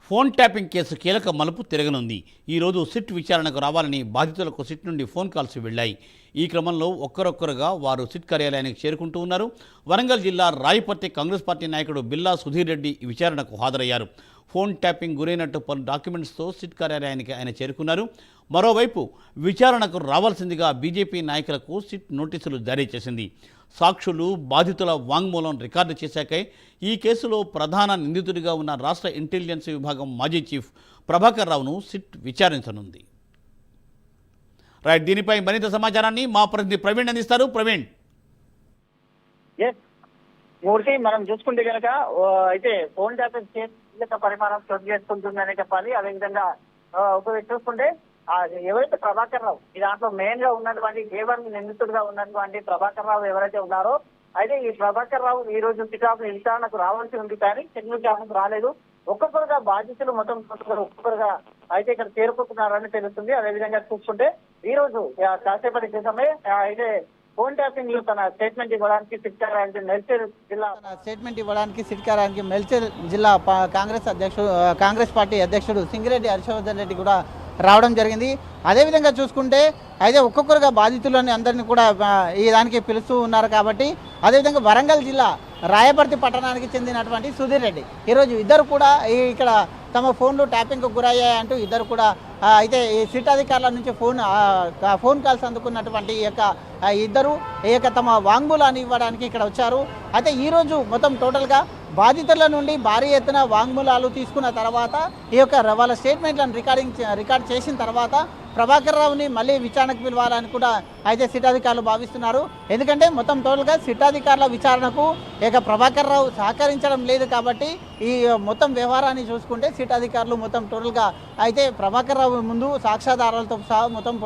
Phone tapping case కీలక మలుపు తిరగనుంది. ఈరోజు సిట్ విచారణకు రావాలని బాధితులకు సిట్ నుండి ఫోన్ కాల్స్ వెళ్లాయి. ఈ క్రమంలో ఒక్కరొక్కరుగా వారు సిట్ కార్యాలయానికి చేరుకుంటూ ఉన్నారు. వరంగల్ జిల్లా రాయపర్తి కాంగ్రెస్ పార్టీ నాయకుడు బిల్లా సుధీర్ రెడ్డి విచారణకు హాజరయ్యారు. ఫోన్ ట్యాపింగ్ గురైనట్టు పలు డాక్యుమెంట్స్తో సిట్ కార్యాలయానికి ఆయన చేరుకున్నారు. మరోవైపు విచారణకు రావాల్సిందిగా బీజేపీ నాయకులకు సిట్ నోటీసులు జారీ చేసింది. సాక్షులు బాధితుల వాంగ్మూలం రికార్డు చేశాకే ఈ కేసులో ప్రధాన నిందితుడిగా ఉన్న రాష్ట్ర ఇంటెలిజెన్స్ విభాగం మాజీ చీఫ్ ప్రభాకర్ రావును సిట్ విచారించనుంది. రైట్, దీనిపై మరింత సమాచారాన్ని మా ప్రతినిధి ప్రవీణ్ అందిస్తారు. ప్రవీణ్. మూర్తి, మనం చూసుకుంటే కనుక అయితే ఫోన్ ట్యాపింగ్ కీలక పరిమాణం చోటు చేసుకుంటుందనే చెప్పాలి. అదేవిధంగా ఒకవేళ చూసుకుంటే ఎవరైతే ప్రభాకర్ రావు ఈ దాంట్లో మెయిన్ గా ఉన్నటువంటి కేవలం నిందితుడిగా ఉన్నటువంటి ప్రభాకర్ రావు ఎవరైతే ఉన్నారో, అయితే ఈ ప్రభాకర్ రావు ఈ రోజు విచారణకు రావాల్సి ఉంది, కానీ విచారణకు రాలేదు. ఒక్కొక్కరుగా బాధితులు మొత్తం ఒక్కొక్కరుగా అయితే ఇక్కడ చేరుకుంటున్నారని తెలుస్తుంది. అదేవిధంగా చూసుకుంటే ఈ రోజు కాసేపటి క్రితమే అయితే ఫోన్ ట్యాపింగ్ లో తన స్టేట్మెంట్ ఇవ్వడానికి సిట్కారానికి మేడ్చల్ జిల్లా కాంగ్రెస్ పార్టీ అధ్యక్షుడు సింగిరెడ్డి హర్షవర్ధన్ రెడ్డి కూడా రావడం జరిగింది. అదేవిధంగా చూసుకుంటే అయితే ఒక్కొక్కరుగా బాధితులని అందరినీ కూడా ఈ దానికి పిలుస్తూ ఉన్నారు. కాబట్టి అదేవిధంగా వరంగల్ జిల్లా రాయపర్తి పట్టణానికి చెందినటువంటి సుధీర్ రెడ్డి ఈరోజు ఇద్దరు కూడా ఇక్కడ తమ ఫోన్లు ట్యాపింగ్కు గురయ్యాయంటూ ఇద్దరు కూడా అయితే ఈ సిట్ అధికారుల నుంచి ఫోన్ కాల్స్ అందుకున్నటువంటి ఇద్దరు తమ వాంగ్మూలాన్ని ఇవ్వడానికి ఇక్కడ వచ్చారు. అయితే ఈరోజు మొత్తం టోటల్గా బాధితుల నుండి భారీ ఎత్తున వాంగ్మూలాలు తీసుకున్న తర్వాత వాళ్ళ స్టేట్మెంట్లను రికార్డ్ చేసిన తర్వాత ప్రభాకర్ రావుని మళ్ళీ విచారణకు పిలవాలని కూడా అయితే సిట్ అధికారులు భావిస్తున్నారు. ఎందుకంటే మొత్తం టోటల్గా సిట్ అధికారుల విచారణకు ప్రభాకర్ రావు సహకరించడం లేదు. కాబట్టి ఈ మొత్తం వ్యవహారాన్ని చూసుకుంటే సిట్ అధికారులు మొత్తం టోటల్గా అయితే ప్రభాకర్ రావు ముందు సాక్ష్యాధారాలతో సహా మొత్తం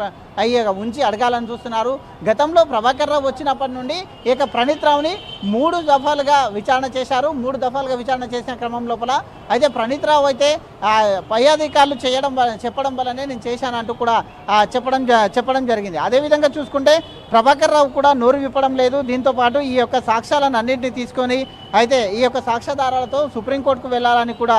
ఉంచి అడగాలని చూస్తున్నారు. గతంలో ప్రభాకర్ రావు వచ్చినప్పటి నుండి ప్రణీత్ రావుని 3 దఫాలుగా విచారణ చేశారు. 3 దఫాలుగా విచారణ చేసిన క్రమం లోపల అయితే ప్రణీత్ రావు అయితే పై అధికారులు చెప్పడం వల్లనే నేను చేశానంటూ కూడా చెప్పడం జరిగింది. అదేవిధంగా చూసుకుంటే ప్రభాకర్ రావు కూడా నోరు విప్పడం లేదు. దీంతో పాటు ఈ సాక్ష్యాలను అన్నింటినీ తీసుకొని అయితే ఈ సాక్ష్యాధారాలతో సుప్రీంకోర్టుకు వెళ్లాలని కూడా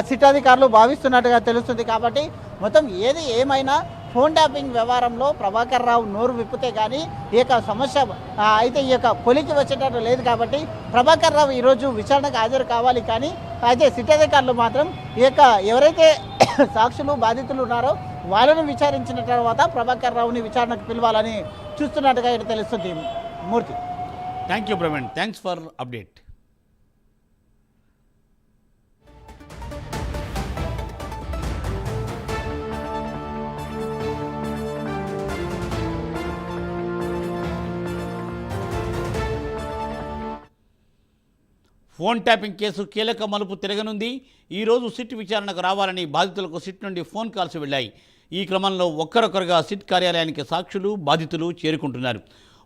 సిట్ అధికారులు భావిస్తున్నట్టుగా తెలుస్తుంది. కాబట్టి మొత్తం ఏది ఏమైనా ఫోన్ ట్యాపింగ్ వ్యవహారంలో ప్రభాకర్ రావు నోరు విప్పితే కానీ ఈ సమస్య అయితే ఈ పొలికి వచ్చేటట్టు లేదు. కాబట్టి ప్రభాకర్ రావు ఈరోజు విచారణకు హాజరు కావాలి. కానీ అయితే సిట్ అధికారులు మాత్రం ఎవరైతే సాక్షులు బాధితులు ఉన్నారో వాళ్ళను విచారించిన తర్వాత ప్రభాకర్ రావుని విచారణకు పిలవాలని చూస్తున్నట్టుగా ఇక్కడ తెలుస్తుంది. Murthy. Thank you Praveen, thanks for update. Phone tapping case కీలక మలుపు తిరగనుంది. ఈరోజు సిట్ విచారణకు రావాలని బాధితులకు సిట్ నుండి ఫోన్ కాల్స్ వెళ్లాయి. ఈ క్రమంలో ఒక్కరొక్కరుగా సిట్ కార్యాలయానికి సాక్షులు బాధితులు చేరుకుంటున్నారు.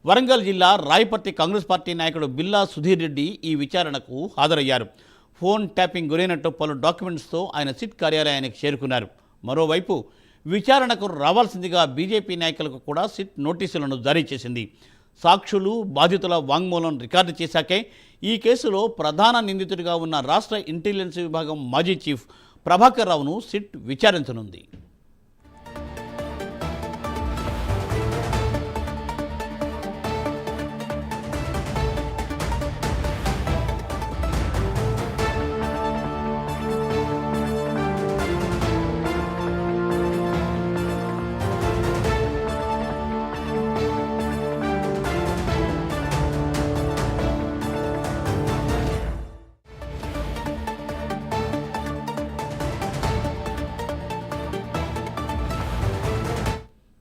వరంగల్ జిల్లా రాయపర్తి కాంగ్రెస్ పార్టీ నాయకుడు బిల్లా సుధీర్ రెడ్డి ఈ విచారణకు హాజరయ్యారు. ఫోన్ ట్యాపింగ్ గురైనట్టు పలు డాక్యుమెంట్స్తో ఆయన సిట్ కార్యాలయానికి చేరుకున్నారు. మరోవైపు విచారణకు రావాల్సిందిగా బీజేపీ నాయకులకు కూడా సిట్ నోటీసులను జారీ చేసింది. సాక్షులు బాధితుల వాంగ్మూలం రికార్డు చేశాకే ఈ కేసులో ప్రధాన నిందితుడిగా ఉన్న రాష్ట్ర ఇంటెలిజెన్స్ విభాగం మాజీ చీఫ్ ప్రభాకర్ రావును సిట్ విచారించనుంది.